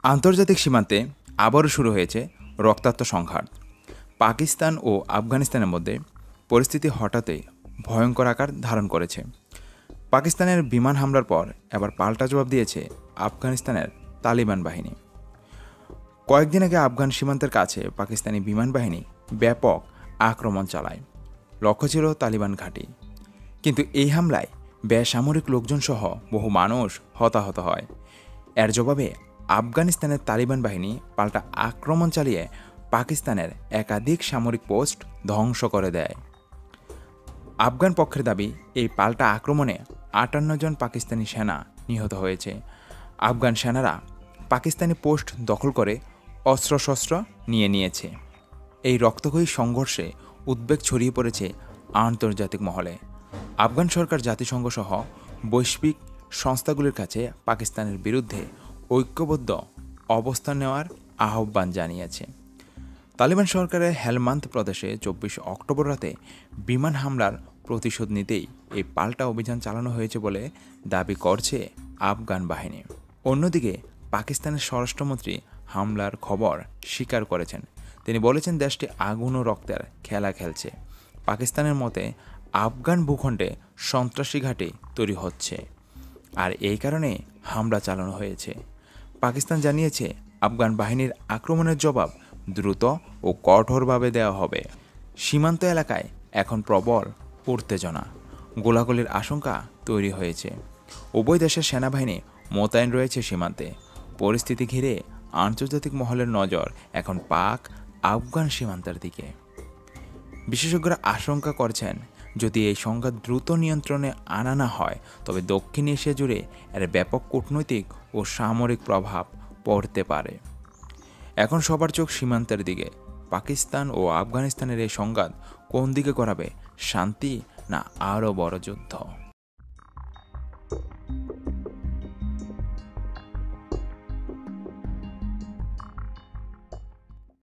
আন্তর্জাতিক সীমান্তে আবারও শুরু হয়েছে রক্তাক্ত সংঘাত। পাকিস্তান ও আফগানিস্তানের মধ্যে পরিস্থিতি হঠাৎই ভয়ঙ্কর আকার ধারণ করেছে। পাকিস্তানের বিমান হামলার পর এবার পাল্টা জবাব দিয়েছে আফগানিস্তানের তালিবান বাহিনী। কয়েকদিন আগে আফগান সীমান্তের কাছে পাকিস্তানি বিমান বাহিনী ব্যাপক আক্রমণ চালায়। লক্ষ্য ছিল তালিবান ঘাঁটি। কিন্তু এই হামলায় বেসামরিক লোকজনসহ বহু মানুষ হতাহত হয়। এর জবাবে আফগানিস্তানের তালিবান বাহিনী পাল্টা আক্রমণ চালিয়ে পাকিস্তানের একাধিক সামরিক পোস্ট ধ্বংস করে দেয়। আফগান পক্ষের দাবি, এই পাল্টা আক্রমণে ৫৮ জন পাকিস্তানি সেনা নিহত হয়েছে। আফগান সেনারা পাকিস্তানি পোস্ট দখল করে অস্ত্রশস্ত্র নিয়েছে। এই রক্তক্ষয়ী সংঘর্ষে উদ্বেগ ছড়িয়ে পড়েছে আন্তর্জাতিক মহলে। আফগান সরকার জাতিসংঘ সহ বৈশ্বিক সংস্থাগুলির কাছে পাকিস্তানের বিরুদ্ধে ঐক্যবদ্ধ অবস্থান নেওয়ার আহ্বান জানিয়েছে। তালিবান সরকারের হেলমান্দ প্রদেশে ২৪ অক্টোবর রাতে বিমান হামলার প্রতিশোধ নিতেই এই পাল্টা অভিযান চালানো হয়েছে বলে দাবি করছে আফগান বাহিনী। অন্যদিকে পাকিস্তানের স্বরাষ্ট্রমন্ত্রী হামলার খবর স্বীকার করেছেন। তিনি বলেছেন, দেশটি আগুন ও রক্তের খেলা খেলছে। পাকিস্তানের মতে আফগান ভূখণ্ডে সন্ত্রাসী ঘাঁটি তৈরি হচ্ছে, আর এই কারণে হামলা চালানো হয়েছে। পাকিস্তান জানিয়েছে, আফগান বাহিনীর আক্রমণের জবাব দ্রুত ও কঠোরভাবে দেওয়া হবে। সীমান্ত এলাকায় এখন প্রবল উত্তেজনা, গোলাগুলির আশঙ্কা তৈরি হয়েছে। উভয় দেশের সেনাবাহিনী মোতায়েন রয়েছে সীমান্তে। পরিস্থিতি ঘিরে আন্তর্জাতিক মহলের নজর এখন পাক আফগান সীমান্তের দিকে। বিশেষজ্ঞরা আশঙ্কা করছেন, যদি এই সংঘাত দ্রুত নিয়ন্ত্রণে আনা না হয় তবে দক্ষিণ এশিয়া জুড়ে এর ব্যাপক কূটনৈতিক ও সামরিক প্রভাব পড়তে পারে। এখন সবার চোখ সীমান্তের দিকে। পাকিস্তান ও আফগানিস্তানের এই সংঘাত কোন দিকে গড়াবে, শান্তি না আরও বড় যুদ্ধ?